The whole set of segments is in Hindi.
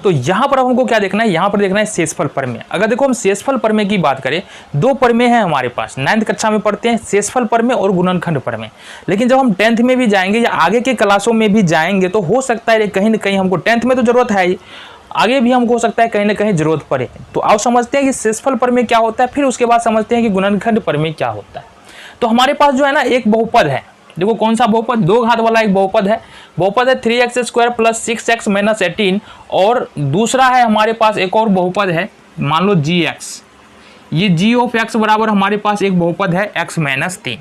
तो यहाँ पर हमको क्या देखना है, यहाँ पर देखना है शेषफल प्रमेय। अगर देखो हम शेषफल प्रमेय की बात करें, दो प्रमेय है हमारे पास, 9th कक्षा में पढ़ते हैं, शेषफल प्रमेय और गुणनखंड प्रमेय। लेकिन जब हम 10th में भी जाएंगे या आगे के क्लासों में भी जाएंगे तो हो सकता है कहीं ना कहीं हमको 10th में तो जरूरत है ही, आगे भी हमको हो सकता है कहीं ना कहीं जरूरत पड़े। तो आओ समझते हैं कि शेषफल प्रमेय क्या होता है, फिर उसके बाद समझते हैं कि गुणनखंड प्रमेय क्या होता है। तो हमारे पास जो है ना एक बहुपद है, देखो कौन सा बहुपद, दो घात वाला एक बहुपद है 3x² + 6x - 18, और दूसरा है हमारे पास एक और बहुपद है, मान लो gx, ये g(x) बराबर हमारे पास एक बहुपद है x - 3।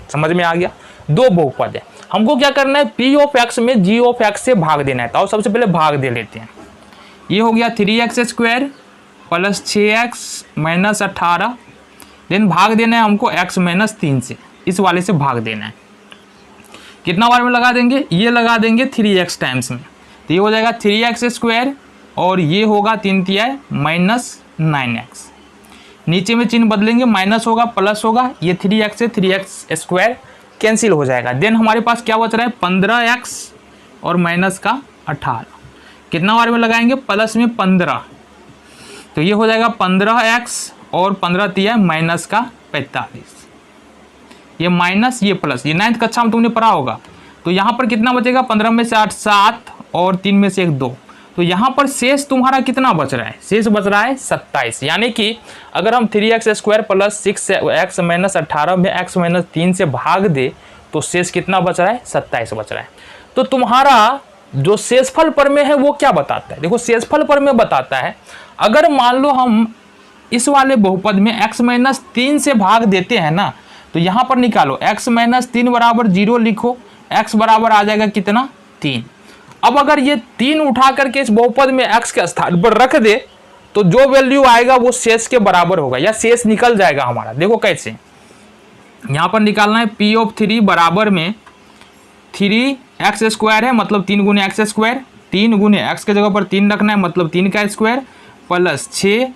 समझ में आ गया, दो बहुपद है, हमको क्या करना है, p(x) में g(x) से भाग देना है। तो सबसे पहले भाग दे लेते हैं, ये हो गया 3x² + 6x - 18, देन भाग देना है हमको x - 3 से, इस वाले से भाग देना है। कितना बार में लगा देंगे, ये लगा देंगे 3x टाइम्स में, तो ये हो जाएगा 3x² और ये होगा 3 तिहाई -9x, नीचे में चिन्ह बदलेंगे, माइनस होगा प्लस होगा, ये 3x से 3x² कैंसिल हो जाएगा। देन हमारे पास क्या बच रहा है, 15x और माइनस का 18, कितना बार में लगाएंगे, प्लस में 15, तो ये हो जाएगा 15x और 15 तिहाई माइनस का 45, ये माइनस ये प्लस, ये 9th कक्षा में तुमने पढ़ा होगा। तो यहाँ पर कितना बचेगा, 15 में से 8 7 और 3 में से 1 2, तो यहाँ पर शेष तुम्हारा कितना बच रहा है, शेष बच रहा है 27। यानी कि अगर हम 3x² + 6x - 18 में x - 3 से भाग दे तो शेष कितना बच रहा है, 27 बच रहा है। तो तुम्हारा जो शेषफल प्रमेय है वो क्या बताता है, देखो शेषफल प्रमेय बताता है, अगर मान लो हम इस वाले बहुपद में x - 3 से भाग देते हैं ना, तो यहाँ पर निकालो x - 3 बराबर 0 लिखो, x बराबर आ जाएगा कितना, 3। अब अगर ये 3 उठा करके इस बहुपद में x के स्थान पर रख दे तो जो वैल्यू आएगा वो शेष के बराबर होगा, या शेष निकल जाएगा हमारा। देखो कैसे, यहाँ पर निकालना है p(3) बराबर में 3x² है, मतलब 3 × x², 3 × x के जगह पर 3 रखना है, मतलब 3 का स्क्वायर, प्लस 6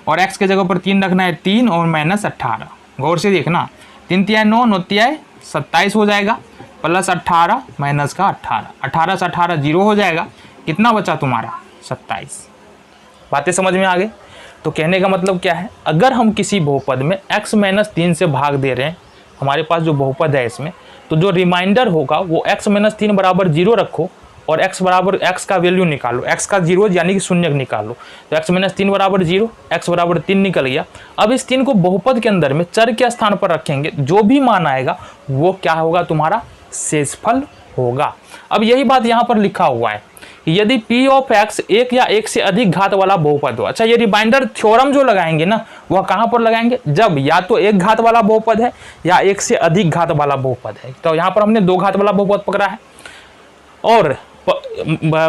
और x के जगह पर 3 रखना है 3 और माइनस 18। गौर से देखना, 3 तिहाई 9, 9 तिहाई 27 हो जाएगा, प्लस 18 माइनस का 18, 18 से 18 0 हो जाएगा, कितना बचा तुम्हारा, 27। बातें समझ में आ गई। तो कहने का मतलब क्या है, अगर हम किसी बहुपद में x - 3 से भाग दे रहे हैं, हमारे पास जो बहुपद है इसमें, तो जो रिमाइंडर होगा वो x - 3 बराबर 0 रखो और x बराबर x का वैल्यू निकालो, x का 0 यानी कि शून्य निकालो, तो x - 3 बराबर 0, x बराबर 3 निकल गया। अब इस 3 को बहुपद के अंदर में चर के स्थान पर रखेंगे, जो भी मान आएगा वो क्या होगा, तुम्हारा शेषफल होगा। अब यही बात यहाँ पर लिखा हुआ है, यदि p(x) एक या एक से अधिक घात वाला बहुपद हो। अच्छा, ये रिमाइंडर थ्योरम जो लगाएंगे ना, वह कहाँ पर लगाएंगे, जब या तो एक घात वाला बहुपद है या एक से अधिक घात वाला बहुपद है। तो यहाँ पर हमने 2 घात वाला बहुपद पकड़ा है, और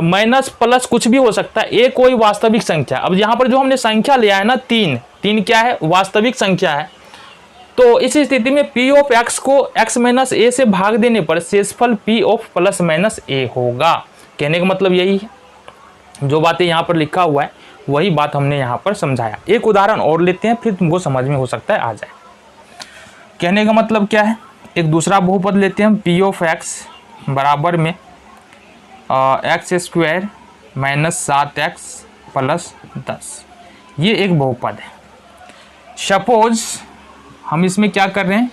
माइनस प्लस कुछ भी हो सकता है, ए कोई वास्तविक संख्या। अब यहाँ पर जो हमने संख्या लिया है ना, 3 क्या है, वास्तविक संख्या है। तो इस स्थिति में p(x) को x - a से भाग देने पर शेषफल p ± a होगा। कहने का मतलब यही है, जो बातें यहाँ पर लिखा हुआ है वही बात हमने यहाँ पर समझाया। एक उदाहरण और लेते हैं, फिर तुमको समझ में हो सकता है आ जाए। कहने का मतलब क्या है, एक दूसरा बहुपद लेते हैं हम, p(x) बराबर में x² - 7x + 10, ये एक बहुपद है। सपोज हम इसमें क्या कर रहे हैं,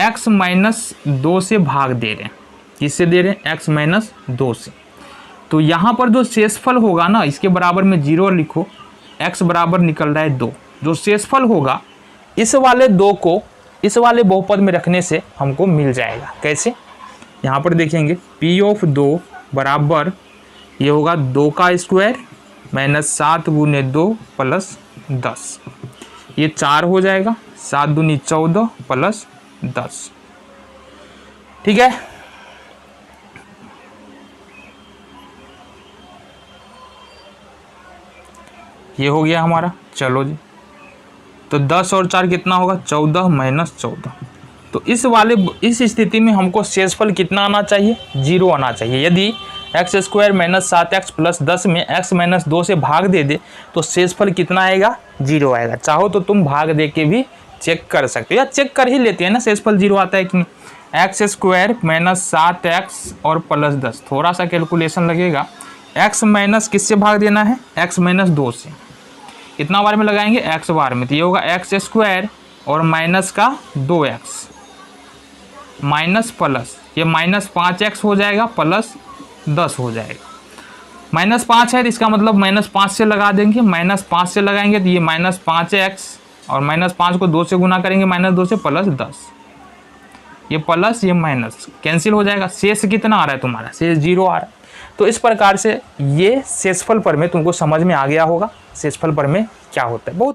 x - 2 से भाग दे रहे हैं, किससे दे रहे हैं, x - 2 से। तो यहाँ पर जो शेषफल होगा ना, इसके बराबर में 0 लिखो, x बराबर निकल रहा है 2, जो शेषफल होगा इस वाले 2 को इस वाले बहुपद में रखने से हमको मिल जाएगा। कैसे, यहाँ पर देखेंगे, p(2) बराबर ये होगा 2 का स्क्वायर -7 × 2 + 10, ये 4 हो जाएगा, 7 दूनी 14 + 10, ठीक है। ये हो गया हमारा, चलो जी। तो 10 और 4 कितना होगा, 14 - 14। तो इस स्थिति में हमको शेषफल कितना आना चाहिए, 0 आना चाहिए। यदि x² - 7x + 10 में x - 2 से भाग दे दे तो शेषफल कितना आएगा, 0 आएगा। चाहो तो तुम भाग दे के भी चेक कर सकते हो, या चेक कर ही लेते हैं ना शेषफल 0 आता है कि नहीं। x² - 7x और +10, थोड़ा सा कैलकुलेशन लगेगा, x माइनस किससे भाग देना है, x माइनस 2 से। कितना बार में लगाएंगे, x बार में, तो ये होगा एक्स स्क्वायर और माइनस का 2x माइनस प्लस, ये माइनस 5x हो जाएगा प्लस 10 हो जाएगा। माइनस 5 है तो इसका मतलब माइनस 5 से लगा देंगे, माइनस 5 से लगाएंगे तो ये माइनस 5x और माइनस 5 को 2 से गुना करेंगे माइनस 2 से प्लस 10, ये प्लस ये माइनस कैंसिल हो जाएगा। शेष कितना आ रहा है तुम्हारा, शेष 0 आ रहा है। तो इस प्रकार से ये शेषफल प्रमेय तुमको समझ में आ गया होगा, शेषफल प्रमेय क्या होता है। बहुत